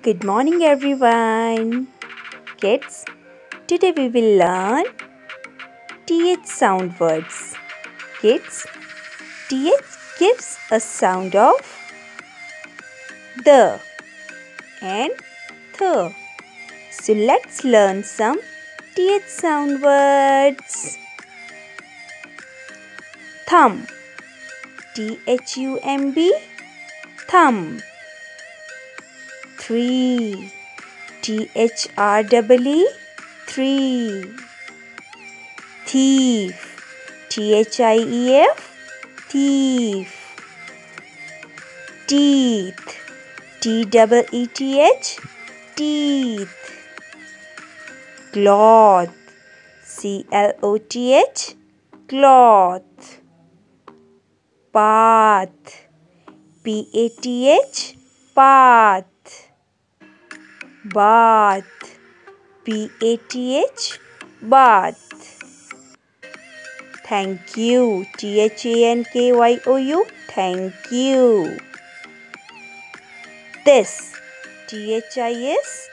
Good morning, everyone. Kids, today we will learn TH sound words. Kids, TH gives a sound of the and the. So let's learn some TH sound words. Thumb, THUMB, thumb. 3, THREE, 3. Thief, THIEF, thief. Teeth, TEETH, teeth. Cloth, CLOTH, cloth. Path, PATH, path. Bath, BATH, bath. Thank you, THANKYOU, thank you. This, THIS,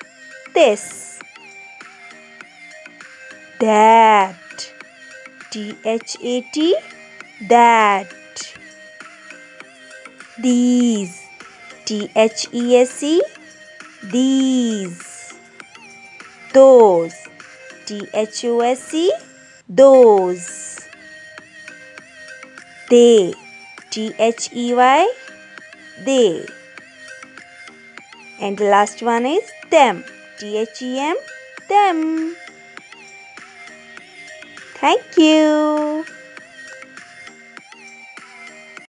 this. That, THAT, that. These, THESE, these. Those, THOSE, those. They, THEY, they. And the last one is them, THEM, them. Thank you.